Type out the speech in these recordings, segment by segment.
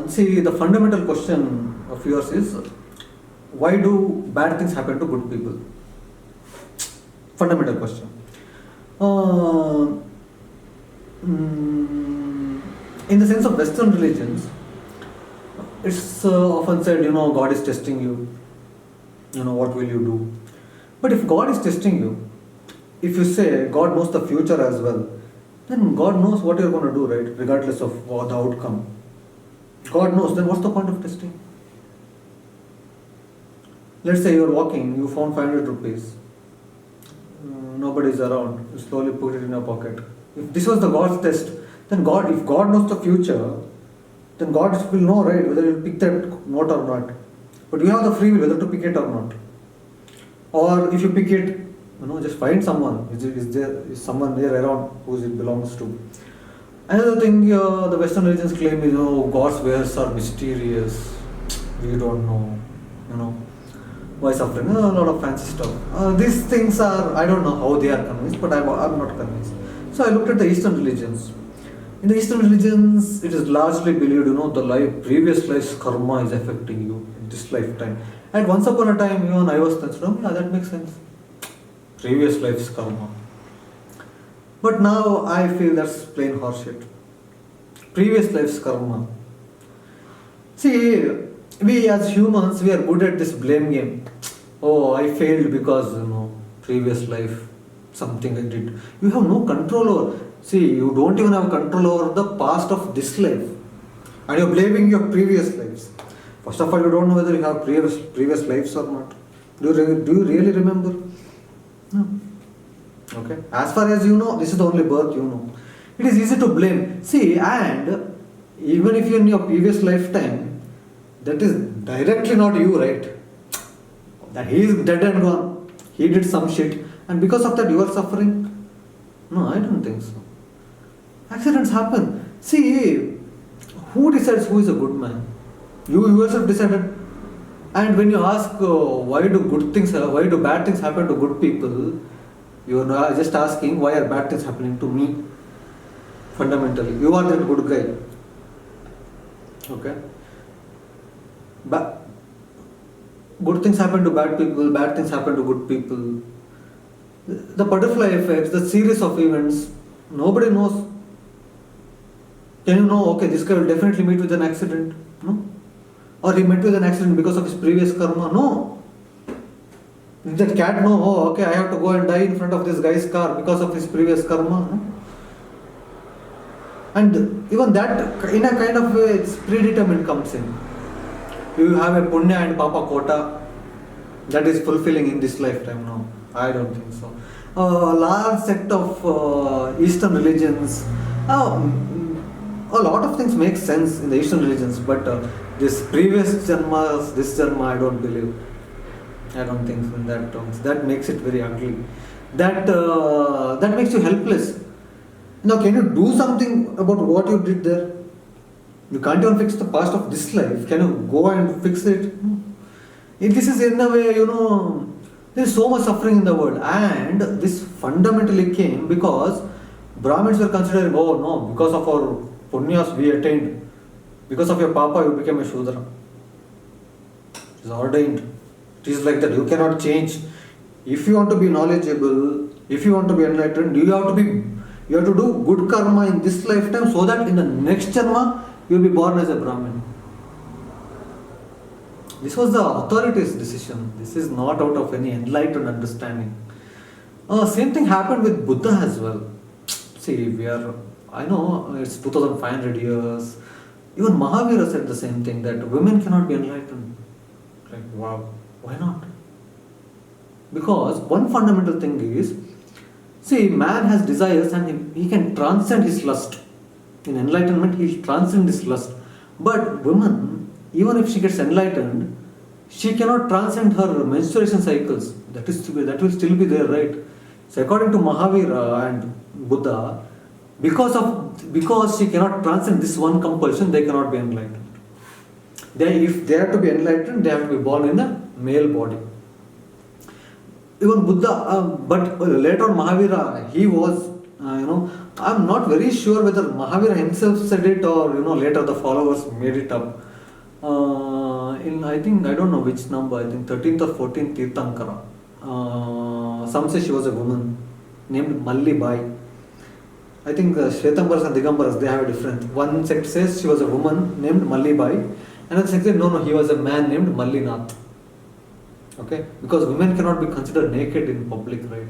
See, the fundamental question of yours is, why do bad things happen to good people? Fundamental question. Uh, in the sense of Western religions, it's often said, God is testing you. What will you do? But if God is testing you, if you say God knows the future as well, then God knows what you're going to do, right? Regardless of what the outcome. God knows, then what's the point of testing? Let's say you're walking, you found 500 rupees. Nobody's around. You slowly put it in your pocket. If this was the God's test, then if God knows the future, then God will know, right, whether you'll pick that note or not. But you have the free will whether to pick it or not. Or if you pick it, just find someone. Is someone there around who it belongs to? Another thing the Western religions claim is, God's ways are mysterious. We don't know, why suffering. A lot of fancy stuff. These things are, I don't know how they are convinced, but I'm not convinced. So I looked at the Eastern religions. In the Eastern religions, it is largely believed, the previous life's karma is affecting you in this lifetime. And once upon a time, even I was considering, that makes sense. Previous life's karma. But now I feel that's plain horseshit. Previous life's karma. See, we as humans, we are good at this blame game. Oh, I failed because, previous life, something I did. You have no control over. See, you don't even have control over the past of this life. And you're blaming your previous lives. First of all, you don't know whether you have previous lives or not. Do you really remember? No. Okay. As far as you know, this is the only birth you know. It is easy to blame. See, and even if you're in your previous lifetime, that is directly not you, right? That he is dead and gone. He did some shit. And because of that, you are suffering? No, I don't think so. Accidents happen. See, who decides who is a good man? You yourself decided. And when you ask why do bad things happen to good people, you are just asking why are bad things happening to me. Fundamentally, you are that good guy. Okay. But good things happen to bad people, bad things happen to good people. The butterfly effects, the series of events, nobody knows. Can you know, okay, this guy will definitely meet with an accident? No. Or he met with an accident because of his previous karma? No. Did that cat know, oh, okay, I have to go and die in front of this guy's car because of his previous karma? No. And even that, in a kind of way, it's predetermined comes in. You have a punya and papa quota that is fulfilling in this lifetime? No, I don't think so. A large set of Eastern religions, a lot of things make sense in the Eastern religions, but this previous janmas, this janma, I don't believe. I don't think so in that terms. That makes it very ugly. That makes you helpless. Now, can you do something about what you did there? You can't even fix the past of this life. Can you go and fix it? No. This is in a way, there is so much suffering in the world. And this fundamentally came because Brahmins were considering, oh no, because of our punyas we attained. Because of your papa you became a Shudra. It is ordained. It is like that. You cannot change. If you want to be knowledgeable, if you want to be enlightened, you have to do good karma in this lifetime so that in the next janma you will be born as a Brahmin. This was the authorities' decision. This is not out of any enlightened understanding. Same thing happened with Buddha as well. See, I know it's 2500 years. Even Mahavira said the same thing, that women cannot be enlightened. Like, wow, why not? Because one fundamental thing is, see, man has desires and he can transcend his lust. In enlightenment, he'll transcend his lust. But woman, even if she gets enlightened, she cannot transcend her menstruation cycles. That will still be there, right? So according to Mahavira and Buddha, because she cannot transcend this one compulsion, they cannot be enlightened. If they are to be enlightened, they have to be born in a male body. Even Buddha, but later on Mahavira, he was, I'm not very sure whether Mahavira himself said it or later the followers made it up. In I think I don't know which number. I think 13th or 14th Tirthankara. Some say she was a woman named Malli Bai. I think Shvetambaras and Digambaras they have a difference. One sect says she was a woman named Malli Bai. Another sect says no, he was a man named Mallinath. Okay, because women cannot be considered naked in public, right?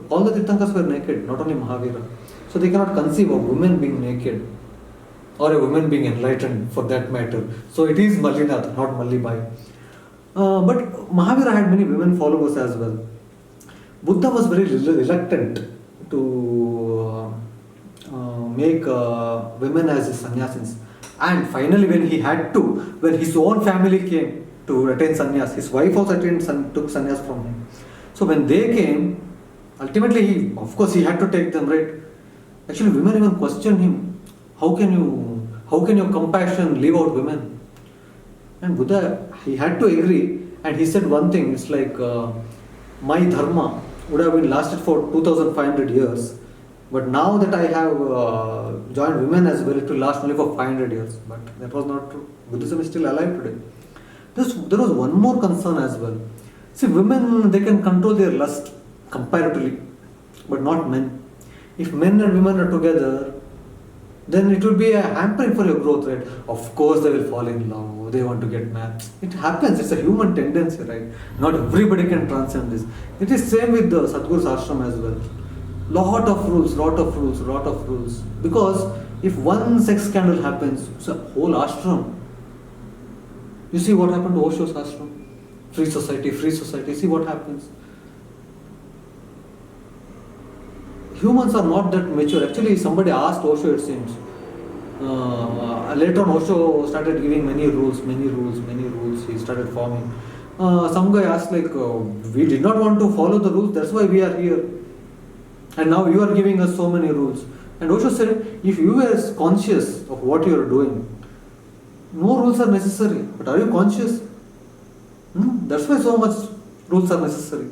All the Tirthankars were naked, not only Mahavira. So they cannot conceive of women being naked or a woman being enlightened for that matter. So it is Mallinath, not Mallibai. But Mahavira had many women followers as well. Buddha was very reluctant to make women as his sannyasins. And finally, when his own family came to attain sannyas, his wife also took sannyas from him. So when they came, ultimately he had to take them, right? Actually, women even questioned him. How can your compassion leave out women? And Buddha, he had to agree, and he said one thing. It's like my dharma would have been lasted for 2,500 years, but now that I have joined women as well, it will last only for 500 years. But that was not true. Buddhism is still alive today. There was one more concern as well. See, women, they can control their lust comparatively, but not men. If men and women are together, then it will be a hampering for your growth, right? Of course, they will fall in love. They want to get married. It happens. It's a human tendency, right? Not everybody can transcend this. It is same with the Sadhguru's ashram as well. Lot of rules. Because if one sex scandal happens, it's a whole ashram. You see what happened to Osho's ashram? Free society. See what happens. Humans are not that mature. Actually, somebody asked Osho, it seems. Later on, Osho started giving many rules. He started forming. Some guy asked, we did not want to follow the rules, that's why we are here. And now you are giving us so many rules. And Osho said, if you were conscious of what you are doing, no rules are necessary. But are you conscious? That's why so much rules are necessary.